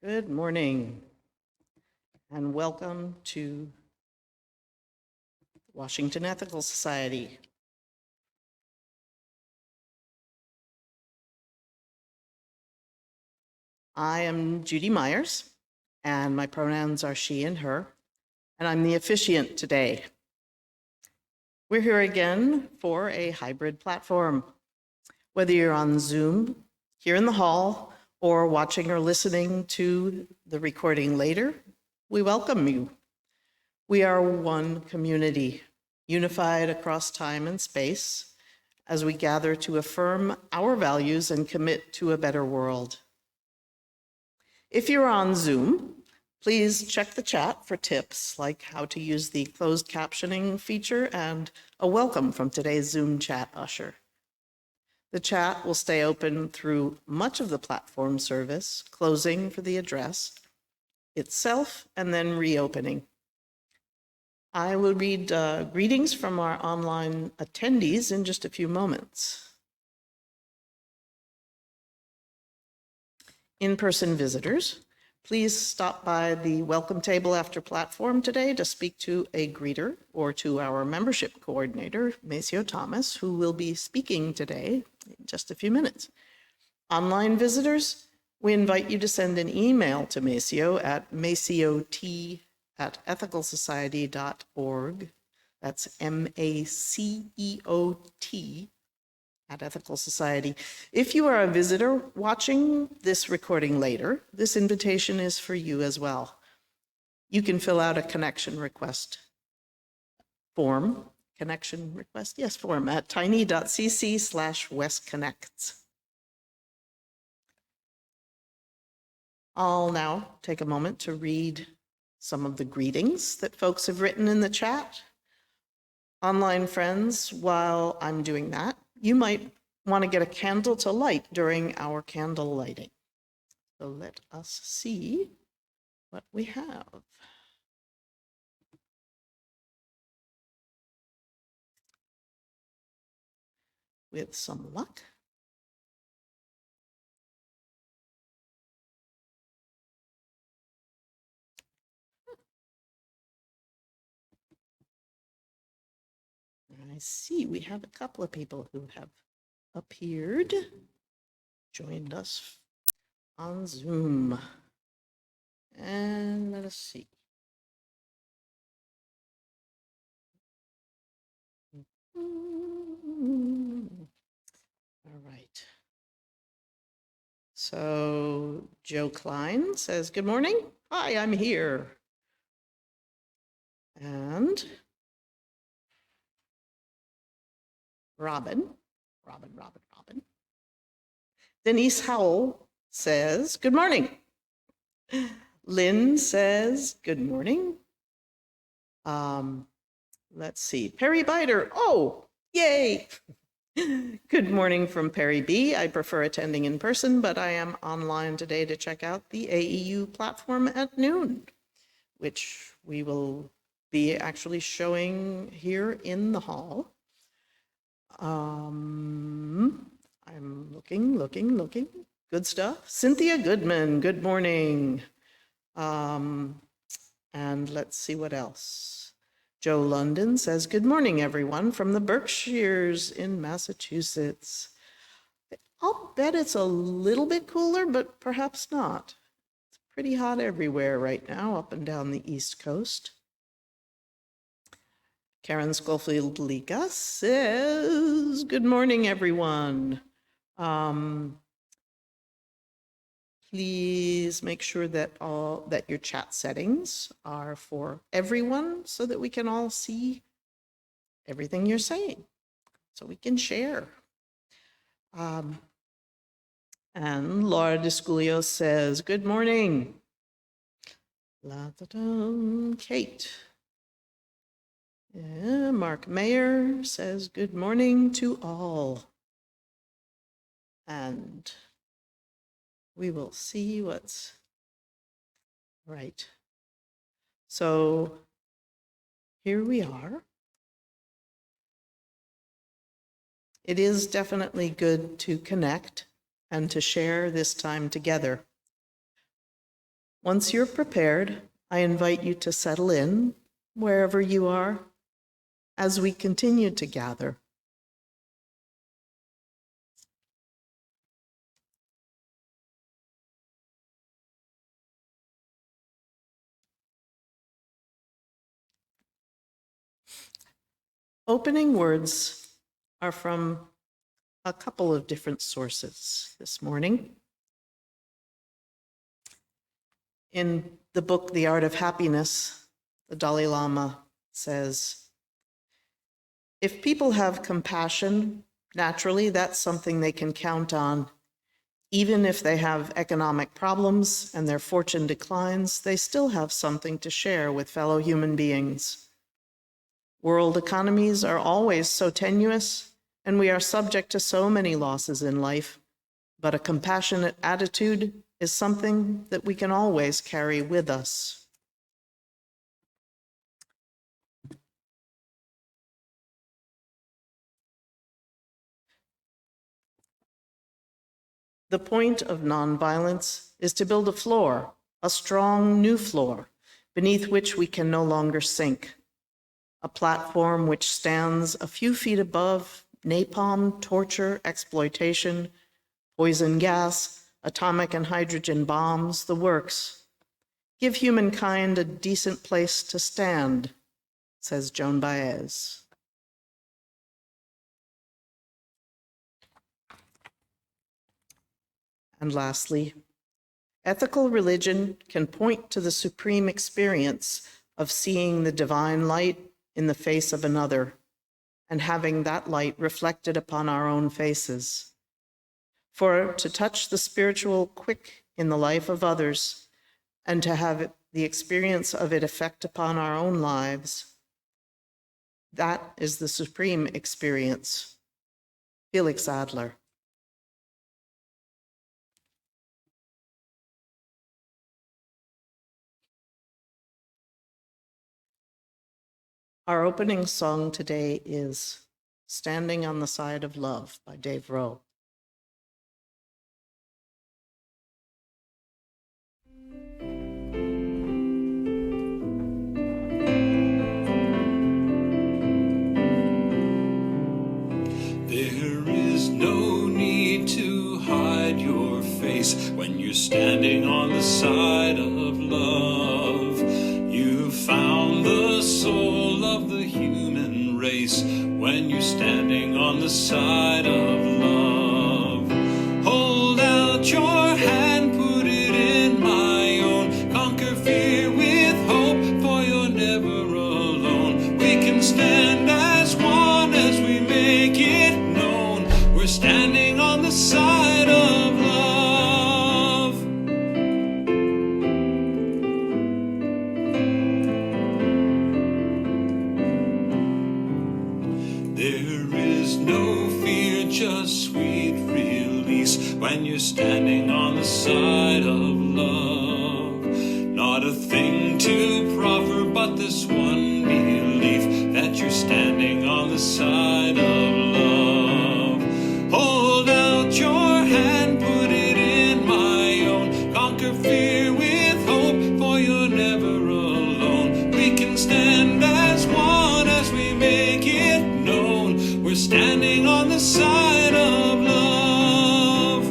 Good morning and welcome to Washington Ethical Society. I am Judy Myers and my pronouns are she and her, and I'm the officiant today. We're here again for a hybrid platform. Whether you're on Zoom, here in the hall, or watching or listening to the recording later, we welcome you. We are one community, unified across time and space, as we gather to affirm our values and commit to a better world. If you're on Zoom, please check the chat for tips like how to use the closed captioning feature and a welcome from today's Zoom chat usher. The chat will stay open through much of the platform service, closing for the address itself and then reopening. I will read greetings from our online attendees in just a few moments. In-person visitors, please stop by the welcome table after platform today to speak to a greeter or to our membership coordinator, Maceo Thomas, who will be speaking today in just a few minutes. Online visitors, we invite you to send an email to Maceo at maceot@ethicalsociety.org. That's MACEOT at Ethical Society. If you are a visitor watching this recording later, this invitation is for you as well. You can fill out a connection request form, form at tiny.cc/westconnects. I'll now take a moment to read some of the greetings that folks have written in the chat. Online friends, while I'm doing that, you might want to get a candle to light during our candle lighting. So let us see what we have. With some luck. I see we have a couple of people who have appeared, joined us on Zoom. And let us see. All right. So Joe Klein says, good morning. Hi, I'm here. And Robin. Denise Howell says, good morning. Lynn says, good morning. Let's see, Perry Bider. Oh, yay. Good morning from Perry B. I prefer attending in person, but I am online today to check out the AEU platform at noon, which we will be actually showing here in the hall. I'm looking. Good stuff. Cynthia Goodman, good morning. And let's see what else. Joe London says, good morning, everyone, from the Berkshires in Massachusetts. I'll bet it's a little bit cooler, but perhaps not. It's pretty hot everywhere right now, up and down the East Coast. Karen Schofield-Lika says, good morning, everyone. Please make sure that your chat settings are for everyone so that we can all see everything you're saying, so we can share. And Laura Desculio says, good morning. Kate. Yeah, Mark Mayer says, good morning to all. And we will see what's right. So here we are. It is definitely good to connect and to share this time together. Once you're prepared, I invite you to settle in wherever you are as we continue to gather. Opening words are from a couple of different sources this morning. In the book, The Art of Happiness, the Dalai Lama says, if people have compassion, naturally, that's something they can count on. Even if they have economic problems and their fortune declines, they still have something to share with fellow human beings. World economies are always so tenuous, and we are subject to so many losses in life, but a compassionate attitude is something that we can always carry with us. The point of nonviolence is to build a floor, a strong new floor, beneath which we can no longer sink. A platform which stands a few feet above napalm, torture, exploitation, poison gas, atomic and hydrogen bombs, the works. Give humankind a decent place to stand, says Joan Baez. And lastly, ethical religion can point to the supreme experience of seeing the divine light in the face of another and having that light reflected upon our own faces. For to touch the spiritual quick in the life of others and to have the experience of it effect upon our own lives, that is the supreme experience. Felix Adler. Our opening song today is Standing on the Side of Love by Dave Rowe. There is no need to hide your face when you're standing on the side of love. You've found the soul of the human race when you're standing on the side of love. Hold out your hand, put it in my own. Conquer fear with hope, for you're never alone. We can stand as one as we make it known. We're standing on the side of love. There is no fear, just sweet release when you're standing on the side of love. Not a thing to proffer but this one belief, that you're standing on the side of love. Hold out your hand, put it in my own. Conquer fear with hope, for you're never alone. We can stand as one as we make it known. We're standing on the side of love.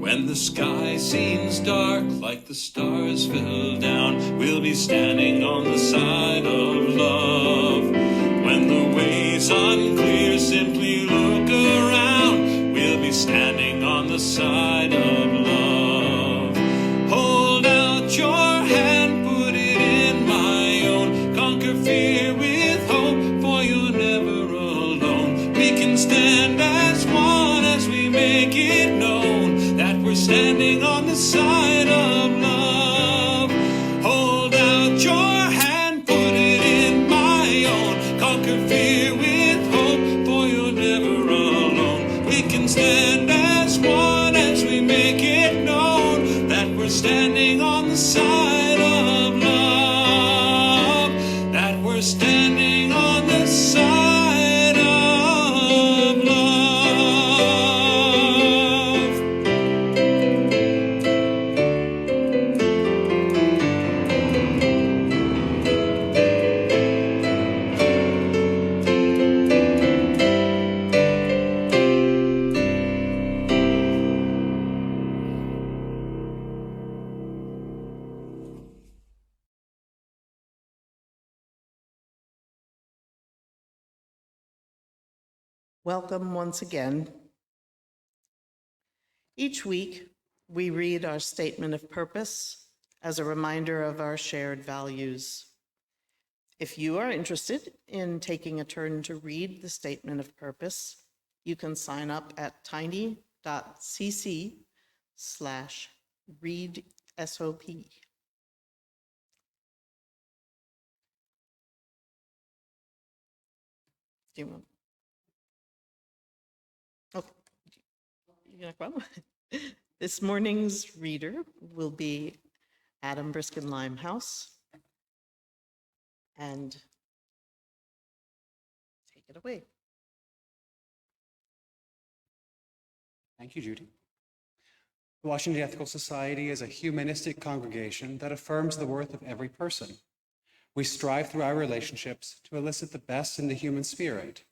When the sky seems dark like the stars fell down, we'll be standing on the side of love. When the way's unclear, simply look around. We'll be standing on the side of love. Hold out your hand, put it in my own. Conquer fear with hope, for you're never alone. We can stand as one as we make it known that we're standing on the side of love. Hold out your hand, put it in my own. Conquer fear with hope, for you're never alone. We can stand as one as we make it known that we're standing on the side of love. That we're standing on the side of Welcome once again. Each week, we read our statement of purpose as a reminder of our shared values. If you are interested in taking a turn to read the statement of purpose, you can sign up at tiny.cc/readsop. Do you want? Oh, you gonna come? This morning's reader will be Adam Briskin Limehouse. And take it away. Thank you, Judy. The Washington Ethical Society is a humanistic congregation that affirms the worth of every person. We strive through our relationships to elicit the best in the human spirit.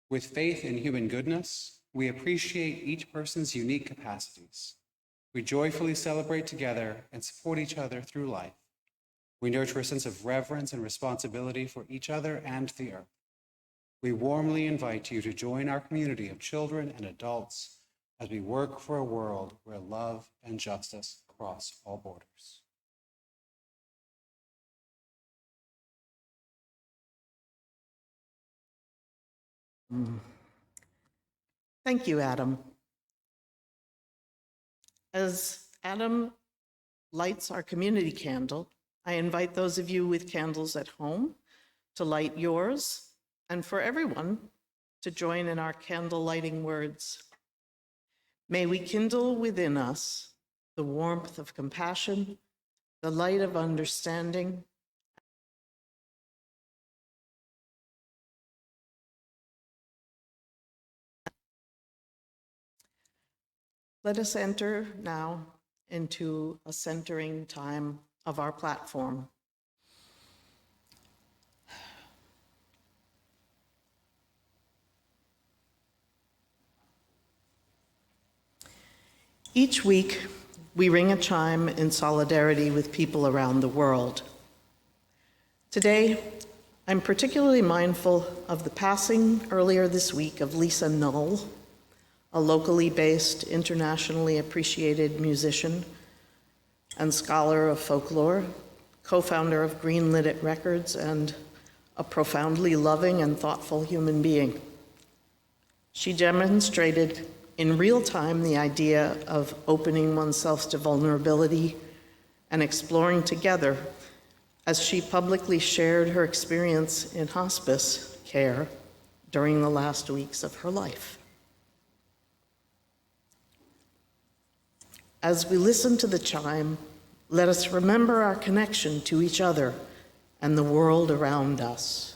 With faith in human goodness, we appreciate each person's unique capacities. We joyfully celebrate together and support each other through life. We nurture a sense of reverence and responsibility for each other and the earth. We warmly invite you to join our community of children and adults as we work for a world where love and justice cross all borders. Thank you, Adam. As Adam lights our community candle, I invite those of you with candles at home to light yours, and for everyone to join in our candle lighting words. May we kindle within us the warmth of compassion, the light of understanding, let us enter now into a centering time of our platform. Each week, we ring a chime in solidarity with people around the world. Today, I'm particularly mindful of the passing earlier this week of Lisa Null, a locally based, internationally appreciated musician and scholar of folklore, co-founder of Green Linnet Records, and a profoundly loving and thoughtful human being. She demonstrated in real time the idea of opening oneself to vulnerability and exploring together as she publicly shared her experience in hospice care during the last weeks of her life. As we listen to the chime, let us remember our connection to each other and the world around us.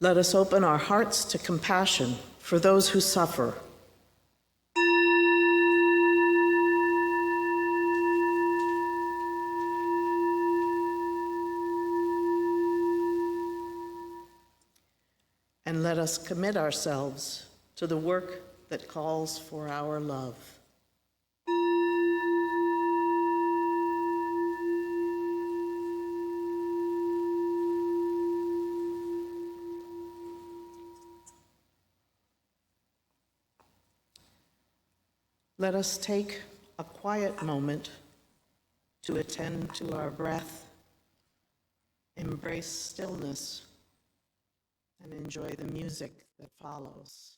Let us open our hearts to compassion for those who suffer. And let us commit ourselves to the work that calls for our love. Let us take a quiet moment to attend to our breath, embrace stillness, and enjoy the music that follows.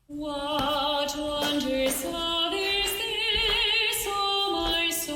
What wondrous love is this, O my soul?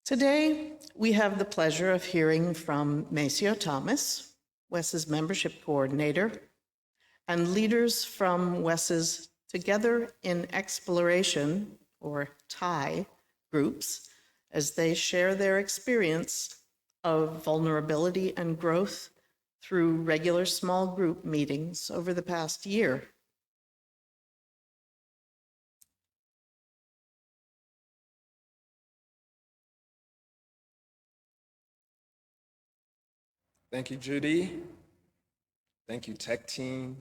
Today, we have the pleasure of hearing from Maceo Thomas, WES's membership coordinator, and leaders from WES's Together in Exploration, or TIE, groups, as they share their experience of vulnerability and growth through regular small group meetings over the past year. Thank you, Judy. Thank you, tech team.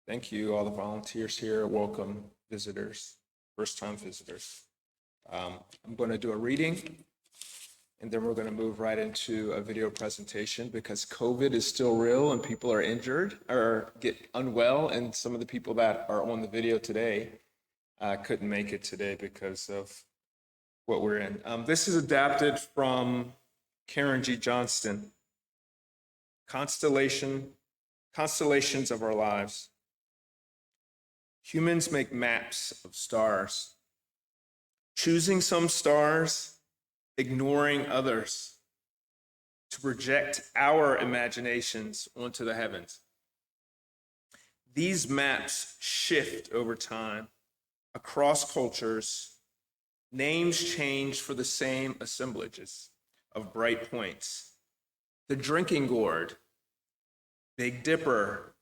Thank you, all the volunteers here. Welcome, visitors, first-time visitors. I'm going to do a reading, and then we're going to move right into a video presentation because COVID is still real and people are injured or get unwell, and some of the people that are on the video today couldn't make it today because of what we're in. This is adapted from Karen G. Johnston. Constellations of our lives. Humans make maps of stars, choosing some stars, ignoring others, to project our imaginations onto the heavens. These maps shift over time, across cultures. Names change for the same assemblages of bright points. The drinking gourd, Big Dipper,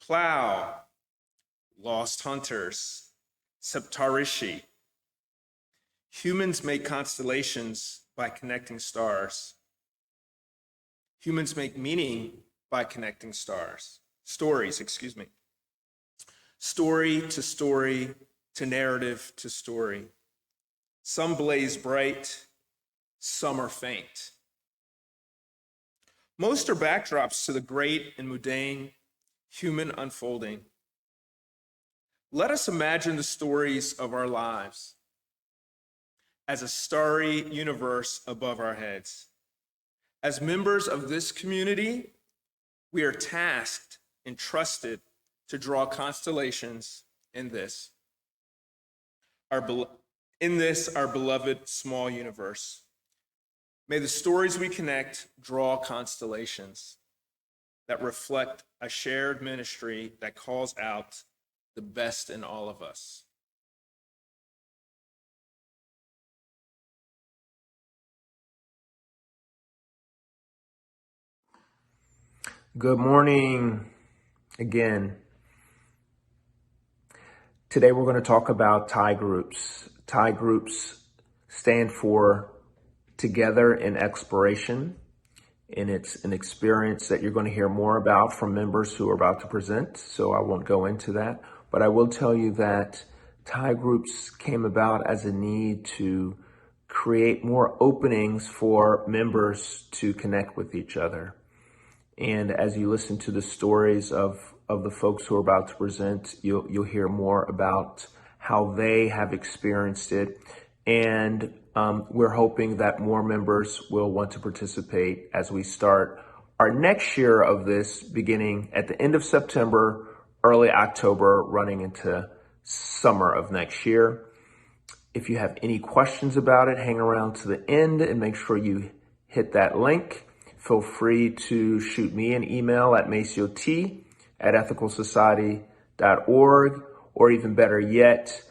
Plow, Lost Hunters, Septarishi. Humans make constellations by connecting stars. Humans make meaning by connecting stories, Story to narrative to story. Some blaze bright, some are faint. Most are backdrops to the great and mundane human unfolding. Let us imagine the stories of our lives as a starry universe above our heads. As members of this community, we are tasked and trusted to draw constellations in this, our beloved small universe. May the stories we connect draw constellations that reflect a shared ministry that calls out the best in all of us. Good morning again. Today we're going to talk about TIE groups. TIE groups stand for Together in Exploration, and it's an experience that you're going to hear more about from members who are about to present, so I won't go into that. But I will tell you that TIE groups came about as a need to create more openings for members to connect with each other. And as you listen to the stories of the folks who are about to present, you'll hear more about how they have experienced it. And we're hoping that more members will want to participate as we start our next year of this, beginning at the end of September, early October, running into summer of next year. If you have any questions about it, hang around to the end and make sure you hit that link. Feel free to shoot me an email at maceot@ethicalsociety.org, or even better yet,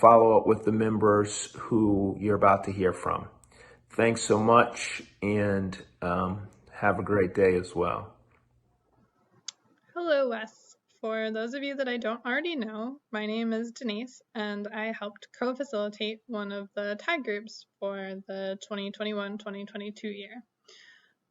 follow up with the members who you're about to hear from. Thanks so much, and have a great day as well. Hello, Wes. For those of you that I don't already know, my name is Denise, and I helped co-facilitate one of the tag groups for the 2021-2022 year.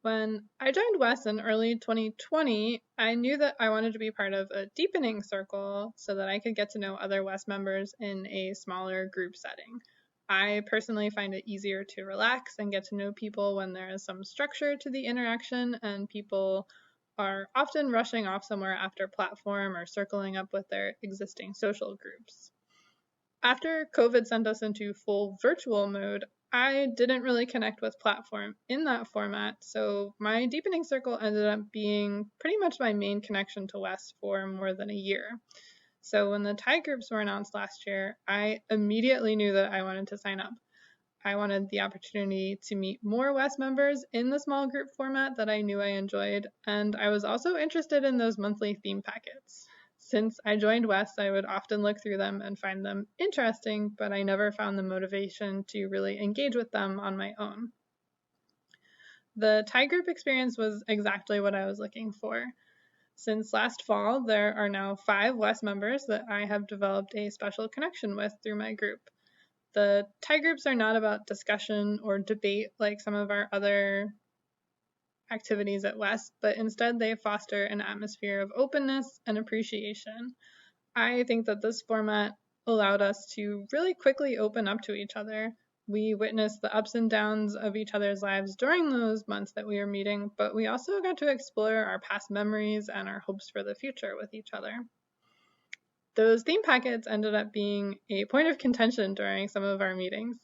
When I joined Wes in early 2020, I knew that I wanted to be part of a deepening circle so that I could get to know other Wes members in a smaller group setting. I personally find it easier to relax and get to know people when there is some structure to the interaction, and people are often rushing off somewhere after platform or circling up with their existing social groups. After COVID sent us into full virtual mode, I didn't really connect with platform in that format, so my deepening circle ended up being pretty much my main connection to Wes for more than a year. So when the TIE groups were announced last year, I immediately knew that I wanted to sign up. I wanted the opportunity to meet more WES members in the small group format that I knew I enjoyed, and I was also interested in those monthly theme packets. Since I joined WES, I would often look through them and find them interesting, but I never found the motivation to really engage with them on my own. The Thai group experience was exactly what I was looking for. Since last fall, there are now 5 WES members that I have developed a special connection with through my group. The Thai groups are not about discussion or debate like some of our other activities at WES, but instead they foster an atmosphere of openness and appreciation. I think that this format allowed us to really quickly open up to each other. We witnessed the ups and downs of each other's lives during those months that we were meeting, but we also got to explore our past memories and our hopes for the future with each other. Those theme packets ended up being a point of contention during some of our meetings.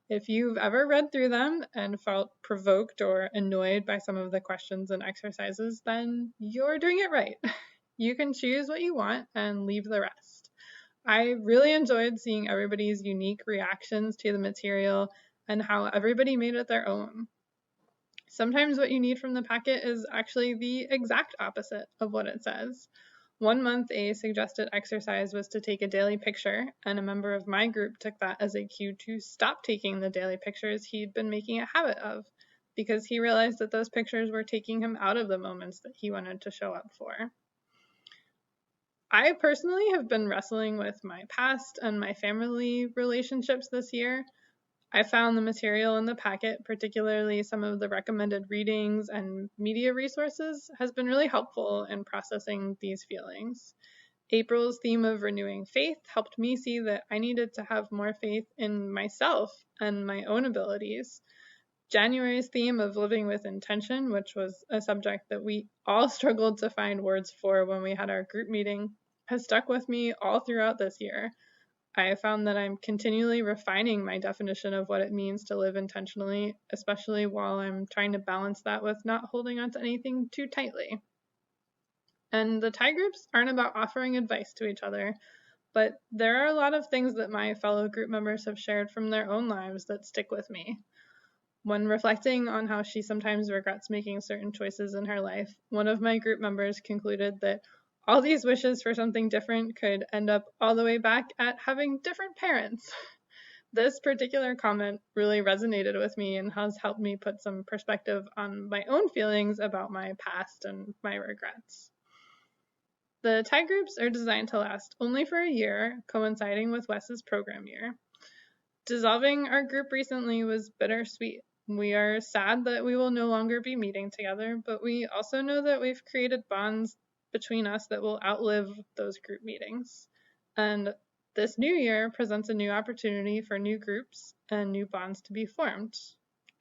If you've ever read through them and felt provoked or annoyed by some of the questions and exercises, then you're doing it right. You can choose what you want and leave the rest. I really enjoyed seeing everybody's unique reactions to the material and how everybody made it their own. Sometimes what you need from the packet is actually the exact opposite of what it says. One month, a suggested exercise was to take a daily picture, and a member of my group took that as a cue to stop taking the daily pictures he'd been making a habit of, because he realized that those pictures were taking him out of the moments that he wanted to show up for. I personally have been wrestling with my past and my family relationships this year. I found the material in the packet, particularly some of the recommended readings and media resources, has been really helpful in processing these feelings. April's theme of renewing faith helped me see that I needed to have more faith in myself and my own abilities. January's theme of living with intention, which was a subject that we all struggled to find words for when we had our group meeting, has stuck with me all throughout this year. I found that I'm continually refining my definition of what it means to live intentionally, especially while I'm trying to balance that with not holding on to anything too tightly. And the Thai groups aren't about offering advice to each other, but there are a lot of things that my fellow group members have shared from their own lives that stick with me. When reflecting on how she sometimes regrets making certain choices in her life, one of my group members concluded that all these wishes for something different could end up all the way back at having different parents. This particular comment really resonated with me and has helped me put some perspective on my own feelings about my past and my regrets. The Thai groups are designed to last only for a year, coinciding with Wes's program year. Dissolving our group recently was bittersweet. We are sad that we will no longer be meeting together, but we also know that we've created bonds between us that will outlive those group meetings. And this new year presents a new opportunity for new groups and new bonds to be formed.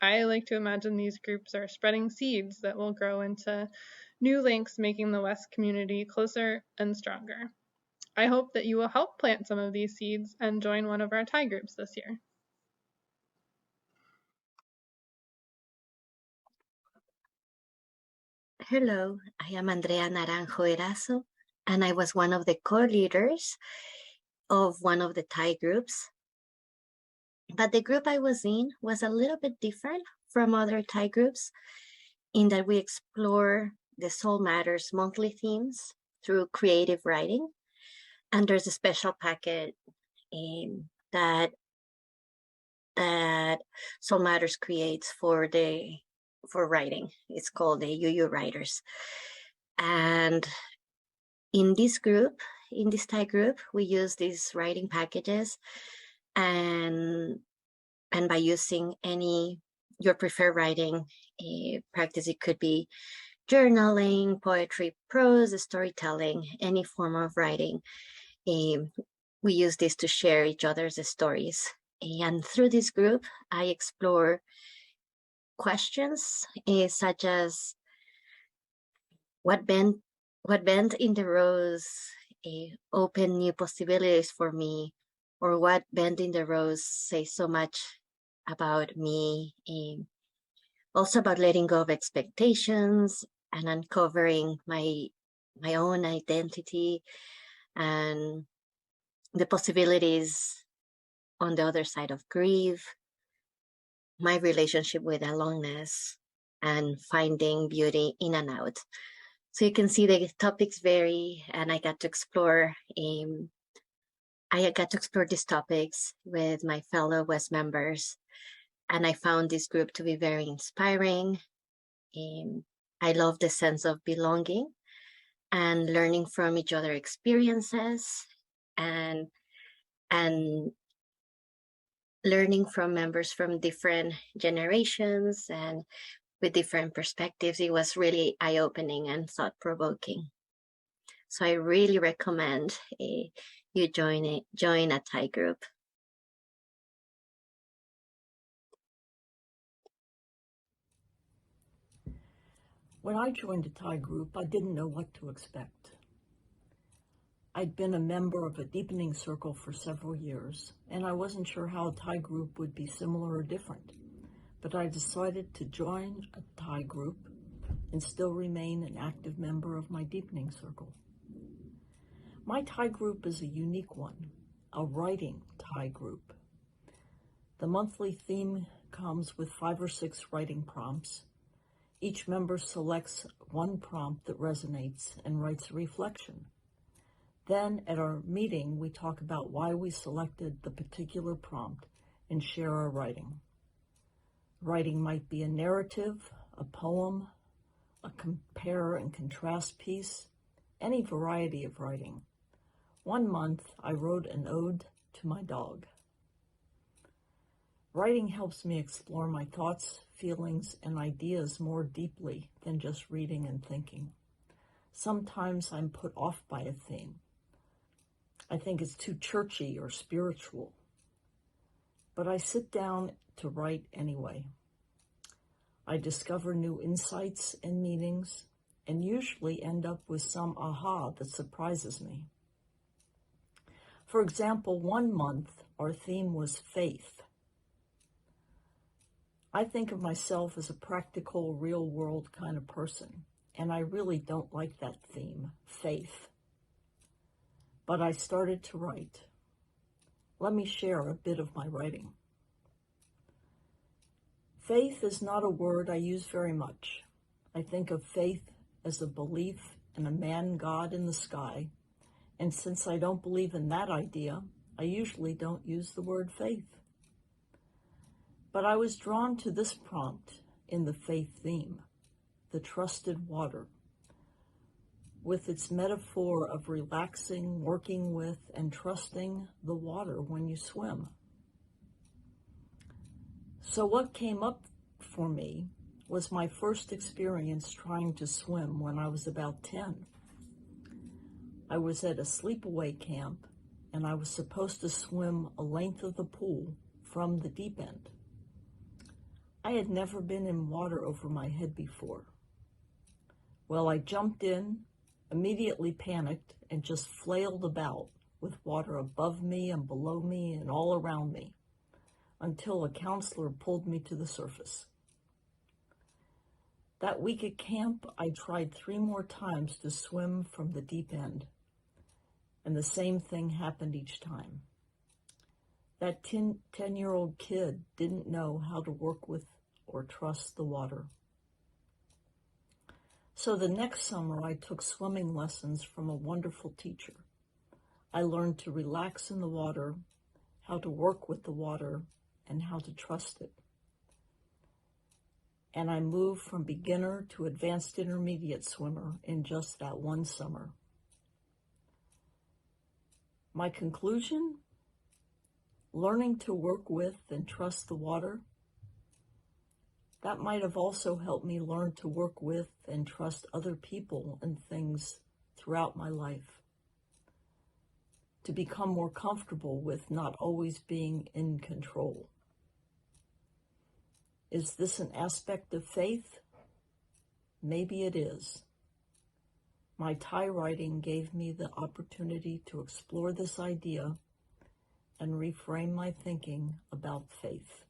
I like to imagine these groups are spreading seeds that will grow into new links, making the WES community closer and stronger. I hope that you will help plant some of these seeds and join one of our Thai groups this year. Hello, I am Andrea Naranjo Erazo, and I was one of the co-leaders of one of the Thai groups. But the group I was in was a little bit different from other Thai groups in that we explore the Soul Matters monthly themes through creative writing. And there's a special packet that Soul Matters creates for writing. It's called the UU Writers. And in this Thai group, we use these writing packages, and by using your preferred writing practice, it could be journaling, poetry, prose, storytelling, any form of writing. We use this to share each other's stories. And through this group, I explore questions such as what bend in the rose open new possibilities for me, or what bend in the rose says so much about me. Also about letting go of expectations and uncovering my own identity and the possibilities on the other side of grief. my relationship with aloneness and finding beauty in and out. So you can see the topics vary, and I got to explore these topics with my fellow West members, and I found this group to be very inspiring. I love the sense of belonging and learning from each other experiences, and learning from members from different generations and with different perspectives. It was really eye-opening and thought-provoking. So I really recommend you join a Thai group. When I joined a Thai group, I didn't know what to expect. I'd been a member of a deepening circle for several years, and I wasn't sure how a Thai group would be similar or different. But I decided to join a Thai group and still remain an active member of my deepening circle. My Thai group is a unique one, a writing Thai group. The monthly theme comes with 5 or 6 writing prompts. Each member selects one prompt that resonates and writes a reflection. Then at our meeting, we talk about why we selected the particular prompt and share our writing. Writing might be a narrative, a poem, a compare and contrast piece, any variety of writing. One month, I wrote an ode to my dog. Writing helps me explore my thoughts, feelings, and ideas more deeply than just reading and thinking. Sometimes I'm put off by a theme. I think it's too churchy or spiritual. But I sit down to write anyway. I discover new insights and meanings, and usually end up with some aha that surprises me. For example, one month, our theme was faith. I think of myself as a practical, real-world kind of person, and I really don't like that theme, faith. But I started to write. Let me share a bit of my writing. Faith is not a word I use very much. I think of faith as a belief in a man-God in the sky, and since I don't believe in that idea, I usually don't use the word faith. But I was drawn to this prompt in the faith theme, the trusted water, with its metaphor of relaxing, working with, and trusting the water when you swim. So what came up for me was my first experience trying to swim when I was about 10. I was at a sleepaway camp, and I was supposed to swim a length of the pool from the deep end. I had never been in water over my head before. Well, I jumped in, immediately panicked, and just flailed about with water above me and below me and all around me, until a counselor pulled me to the surface. That week at camp, I tried 3 more times to swim from the deep end, and the same thing happened each time. That 10-year-old kid didn't know how to work with or trust the water. So the next summer, I took swimming lessons from a wonderful teacher. I learned to relax in the water, how to work with the water, and how to trust it. And I moved from beginner to advanced intermediate swimmer in just that one summer. My conclusion? Learning to work with and trust the water, that might have also helped me learn to work with and trust other people and things throughout my life. To become more comfortable with not always being in control. Is this an aspect of faith? Maybe it is. My Thai writing gave me the opportunity to explore this idea and reframe my thinking about faith.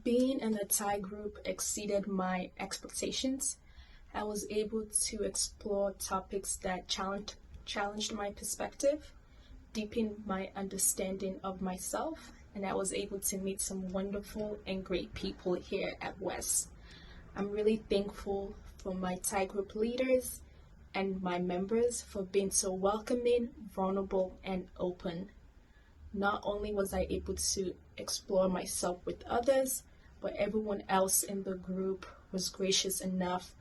Being in the Thai group exceeded my expectations. I was able to explore topics that challenged my perspective. deepened my understanding of myself, and I was able to meet some wonderful and great people here at West. I'm really thankful for my Thai group leaders and my members for being so welcoming, vulnerable, and open. Not only was I able to explore myself with others, but everyone else in the group was gracious enough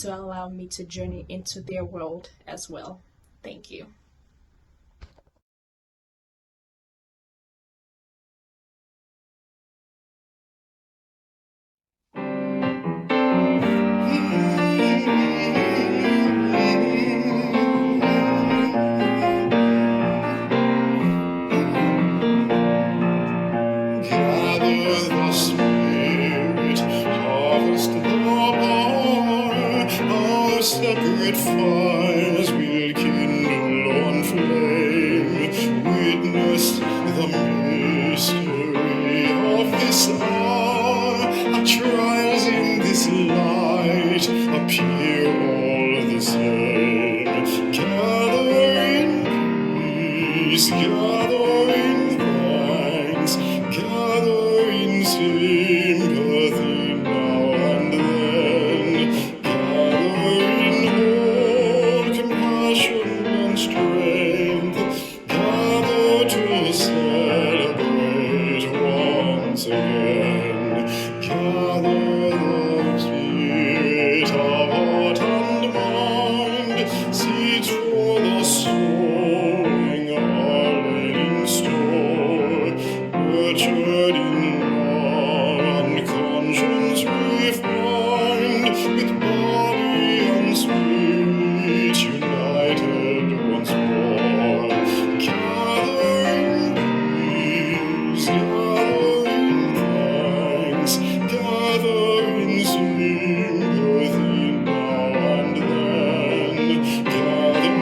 to allow me to journey into their world as well. Thank you. Gather the spirit, harvest the barn. Our separate fires will kindle on flame. Witness the mystery of this hour. Our trials in this light appear all the same. Gather in peace, gather in thanks, gather in sympathy now and then, gather in hope, compassion and strength, gather to celebrate once again, gather the spirit of heart and mind, seeds for the sowing are laid in store, nurtured in love and conscience refined, with body and spirit united once more. Gather in peace, gather in thanks, gather in sympathy now and then, gather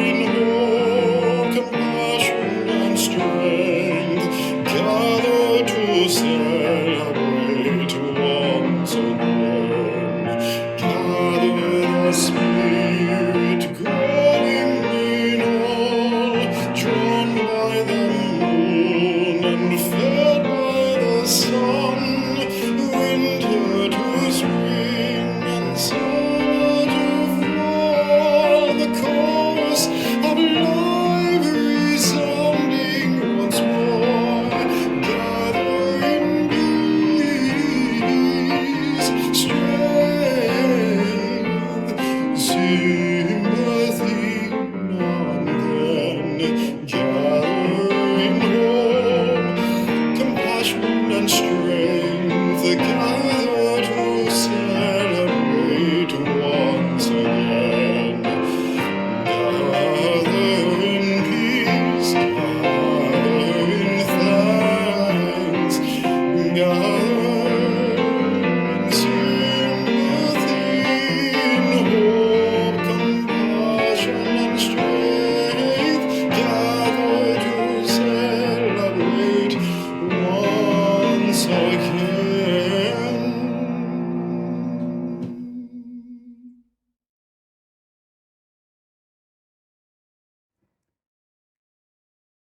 in hope, compassion and strength, gather to celebrate once again. Gather the spirit growing in all, drawn by the moon and fed by the sun, winter to spring and summer to fall, the chorus of life resounding once more. Gather in peace, strength, sympathy now and then, gather in hope, compassion and strength, gather to celebrate once again. Gather in peace, gather in thanks, gather in sympathy, in hope, compassion and strength, gather to celebrate once again.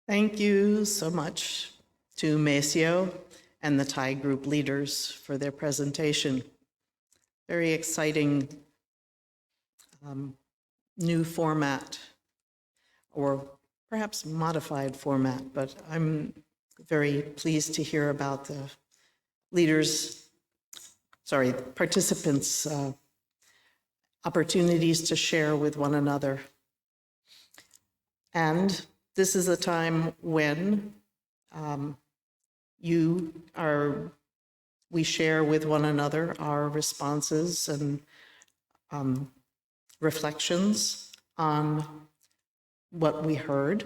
Thank you so much to Maceo and the Thai group leaders for their presentation. Very exciting new format, or perhaps modified format, but I'm very pleased to hear about the participants' opportunities to share with one another. And this is a time when we share with one another our responses and reflections on what we heard.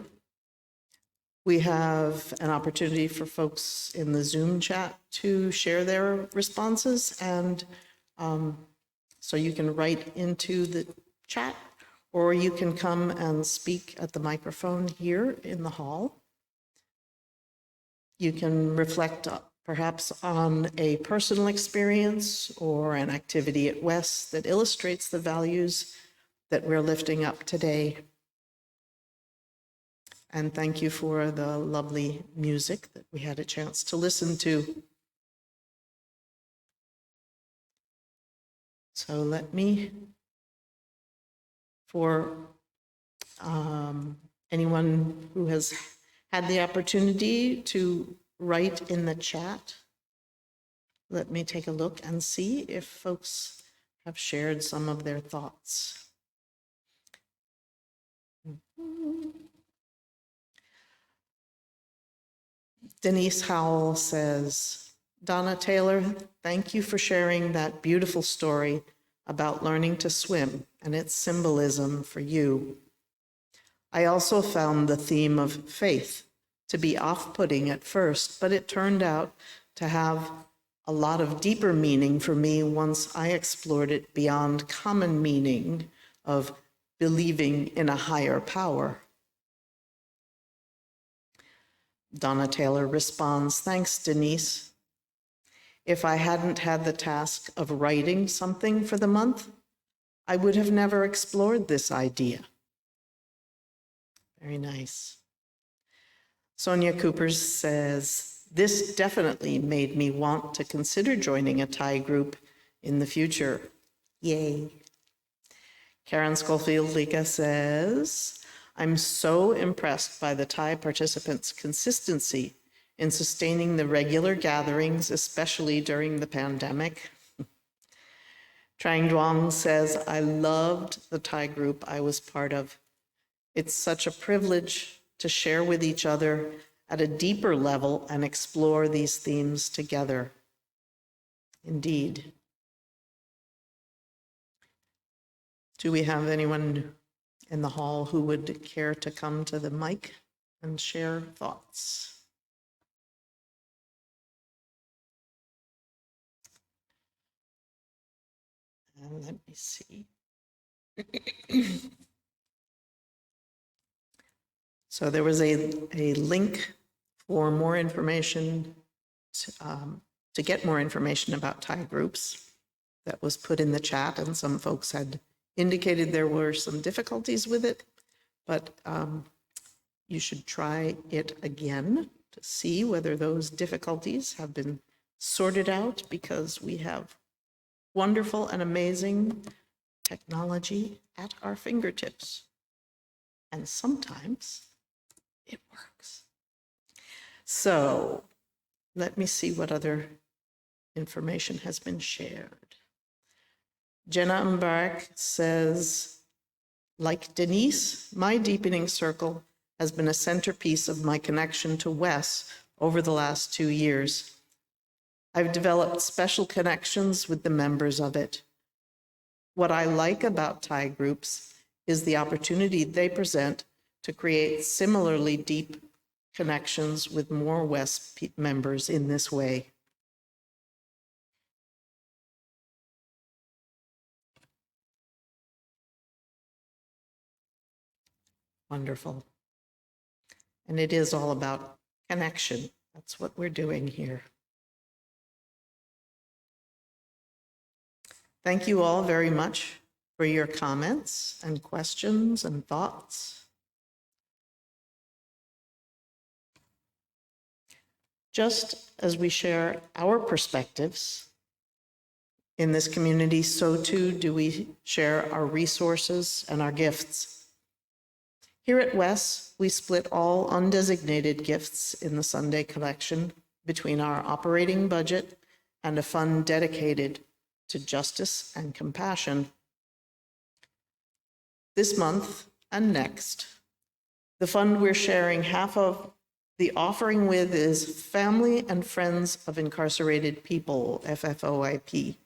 We have an opportunity for folks in the Zoom chat to share their responses, and so you can write into the chat, or you can come and speak at the microphone here in the hall. You can reflect perhaps on a personal experience or an activity at West that illustrates the values that we're lifting up today. And thank you for the lovely music that we had a chance to listen to. So let me, for anyone who has had the opportunity to write in the chat, let me take a look and see if folks have shared some of their thoughts. Denise Howell says, Donna Taylor, thank you for sharing that beautiful story about learning to swim and its symbolism for you. I also found the theme of faith to be off-putting at first, but it turned out to have a lot of deeper meaning for me once I explored it beyond common meaning of believing in a higher power. Donna Taylor responds, thanks, Denise. If I hadn't had the task of writing something for the month, I would have never explored this idea. Very nice. Sonia Cooper says, this definitely made me want to consider joining a Thai group in the future. Yay. Karen Schofield-Lika says, I'm so impressed by the Thai participants' consistency in sustaining the regular gatherings, especially during the pandemic. Trang Duong says, I loved the Thai group I was part of. It's such a privilege to share with each other at a deeper level and explore these themes together. Indeed. Do we have anyone in the hall who would care to come to the mic and share thoughts? And let me see. So there was a link for more information, to get more information about Thai groups that was put in the chat, and some folks had indicated there were some difficulties with it, but you should try it again to see whether those difficulties have been sorted out, because we have wonderful and amazing technology at our fingertips. And sometimes it works. So let me see what other information has been shared. Jenna Mbarak says, like Denise, my deepening circle has been a centerpiece of my connection to Wes over the last 2 years. I've developed special connections with the members of it. What I like about Thai groups is the opportunity they present to create similarly deep connections with more Wes members in this way. Wonderful. And it is all about connection. That's what we're doing here. Thank you all very much for your comments and questions and thoughts. Just as we share our perspectives in this community, so too do we share our resources and our gifts. Here at Wes, we split all undesignated gifts in the Sunday collection between our operating budget and a fund dedicated to justice and compassion. This month and next, the fund we're sharing half of the offering with is Family and Friends of Incarcerated People, FFOIP.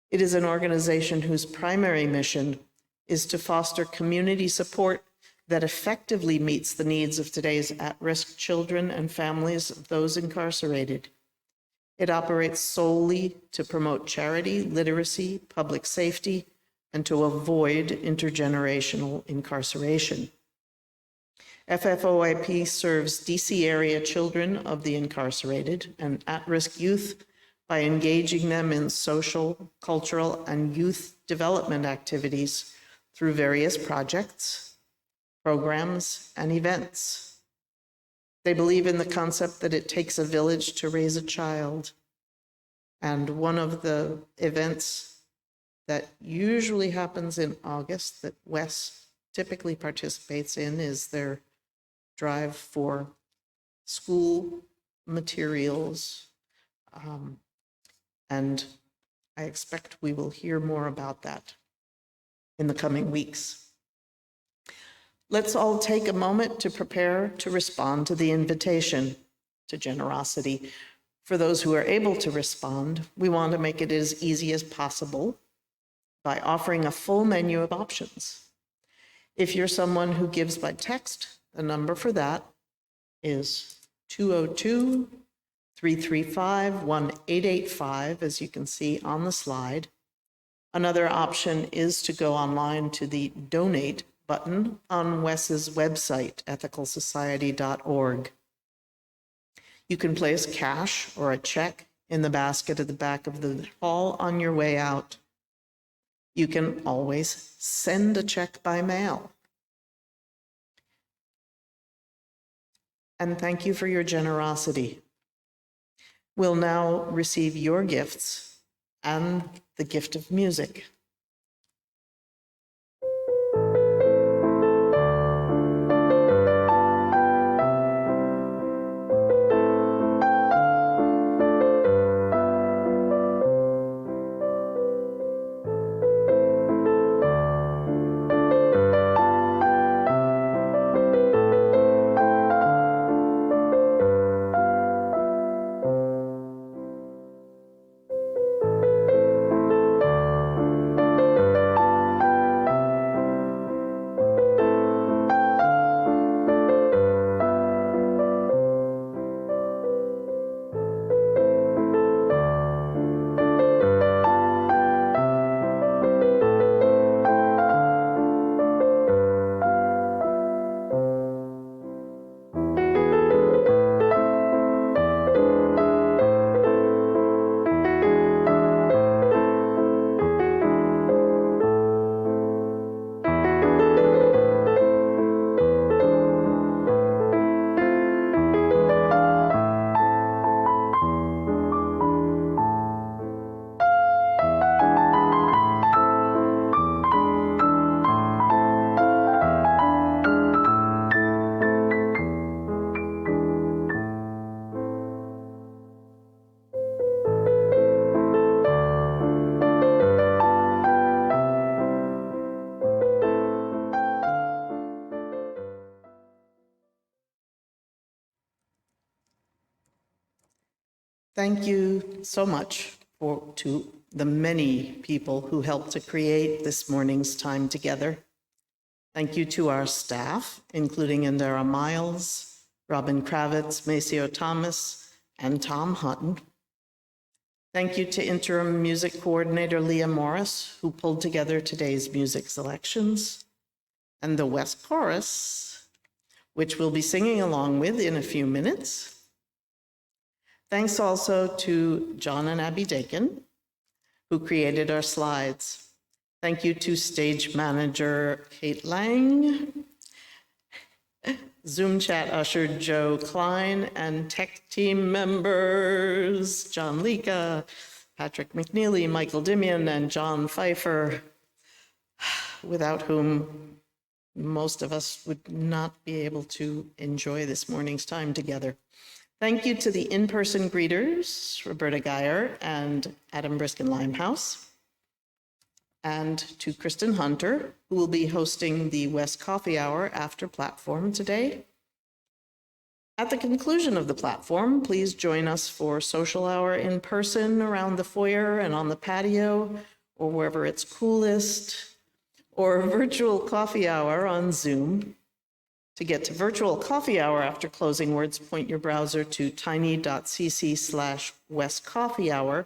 It is an organization whose primary mission is to foster community support that effectively meets the needs of today's at-risk children and families of those incarcerated. It operates solely to promote charity, literacy, public safety, and to avoid intergenerational incarceration. FFOIP serves DC area children of the incarcerated and at-risk youth by engaging them in social, cultural, and youth development activities through various projects, programs, and events. They believe in the concept that it takes a village to raise a child. And one of the events that usually happens in August that WES typically participates in is their drive for school materials. And I expect we will hear more about that in the coming weeks. Let's all take a moment to prepare to respond to the invitation to generosity. For those who are able to respond, we want to make it as easy as possible by offering a full menu of options. If you're someone who gives by text, the number for that is 202-335-1885, as you can see on the slide. Another option is to go online to the donate button on WES's website, ethicalsociety.org. You can place cash or a check in the basket at the back of the hall on your way out. You can always send a check by mail. And thank you for your generosity. We'll now receive your gifts and the gift of music. Thank you so much to the many people who helped to create this morning's time together. Thank you to our staff, including Indira Miles, Robin Kravitz, Maceo Thomas, and Tom Hutton. Thank you to interim music coordinator Leah Morris, who pulled together today's music selections, and the WES Chorus, which we'll be singing along with in a few minutes. Thanks also to John and Abby Dakin, who created our slides. Thank you to stage manager Kate Lang, Zoom chat usher Joe Klein, and tech team members John Lika, Patrick McNeely, Michael Dimian, and John Pfeiffer, without whom most of us would not be able to enjoy this morning's time together. Thank you to the in-person greeters, Roberta Geyer and Adam Briskin Limehouse, and to Kristen Hunter, who will be hosting the WES Coffee Hour after platform today. At the conclusion of the platform, please join us for social hour in person around the foyer and on the patio, or wherever it's coolest, or virtual coffee hour on Zoom. To get to virtual coffee hour after closing words, point your browser to tiny.cc/WES Coffee Hour.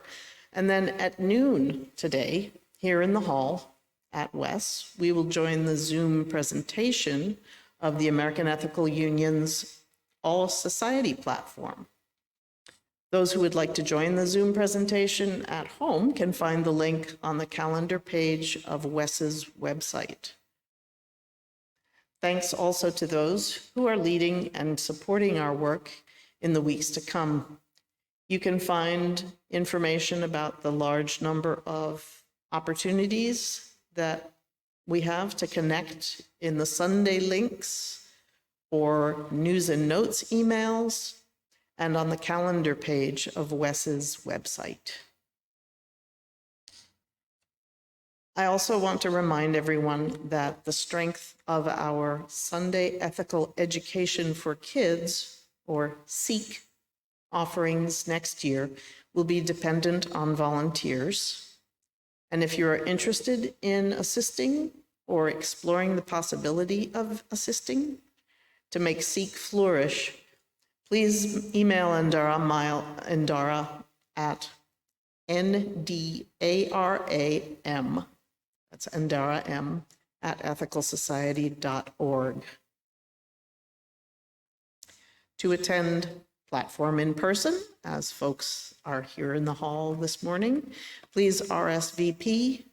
And then at noon today, here in the hall at WES, we will join the Zoom presentation of the American Ethical Union's All Society platform. Those who would like to join the Zoom presentation at home can find the link on the calendar page of WES's website. Thanks also to those who are leading and supporting our work in the weeks to come. You can find information about the large number of opportunities that we have to connect in the Sunday links or news and notes emails and on the calendar page of WES's website. I also want to remind everyone that the strength of our Sunday Ethical Education for Kids, or SEEK, offerings next year will be dependent on volunteers. And if you are interested in assisting or exploring the possibility of assisting to make SEEK flourish, please email Indara at NDARAM, that's Indara M, at ethicalsociety.org. To attend platform in person, as folks are here in the hall this morning, please RSVP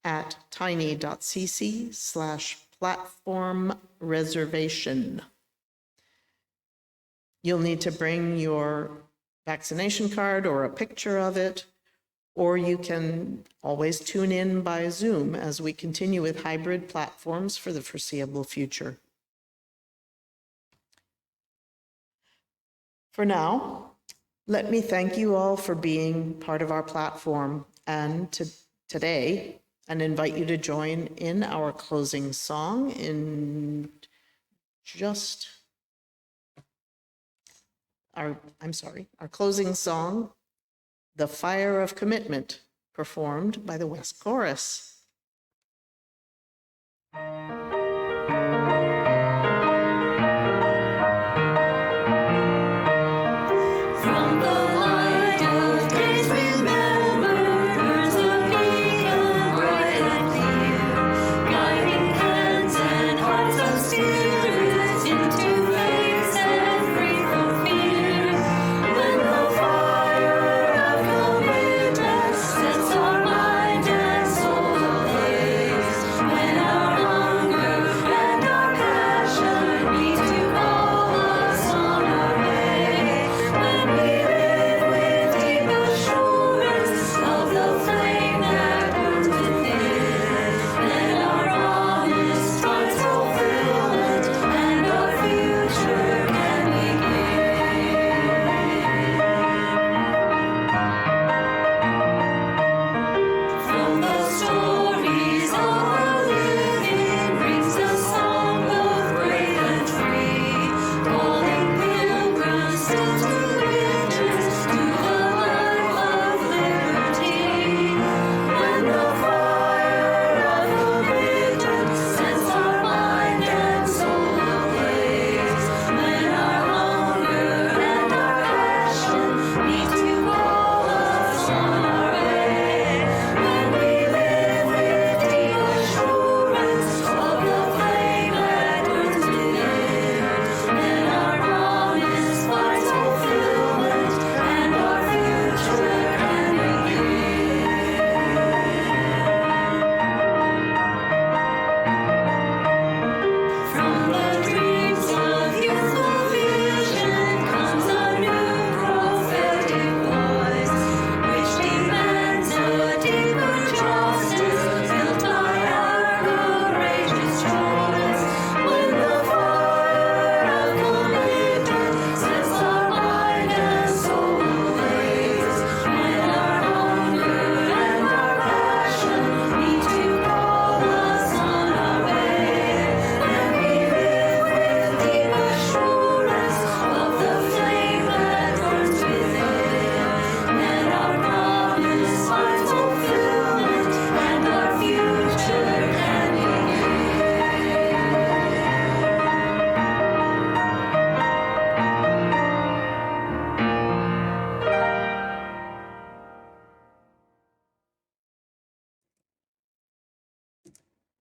at tiny.cc/platform reservation. You'll need to bring your vaccination card or a picture of it, or you can always tune in by Zoom as we continue with hybrid platforms for the foreseeable future. For now, let me thank you all for being part of our platform and today, and invite you to join in our closing song in just our closing song, The Fire of Commitment, performed by the West Chorus.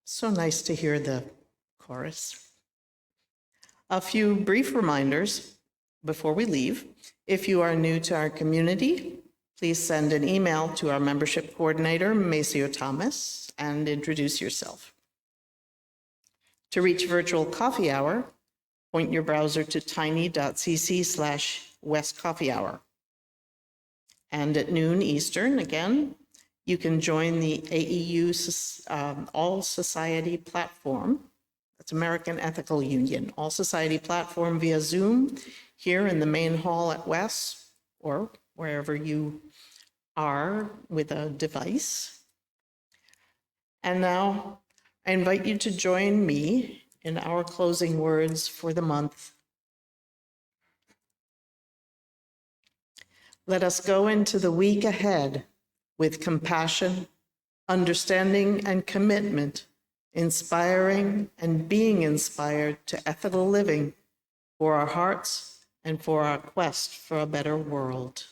So nice to hear the chorus. A few brief reminders before we leave. If you are new to our community, please send an email to our membership coordinator, Maceo Thomas, and introduce yourself. To reach virtual coffee hour, point your browser to tiny.cc/westcoffeehour. And at noon Eastern, again, you can join the AEU All Society Platform. That's American Ethical Union, All Society Platform via Zoom here in the main hall at Wes, or wherever you are with a device. And now I invite you to join me in our closing words for the month. Let us go into the week ahead with compassion, understanding, and commitment, inspiring and being inspired to ethical living for our hearts and for our quest for a better world.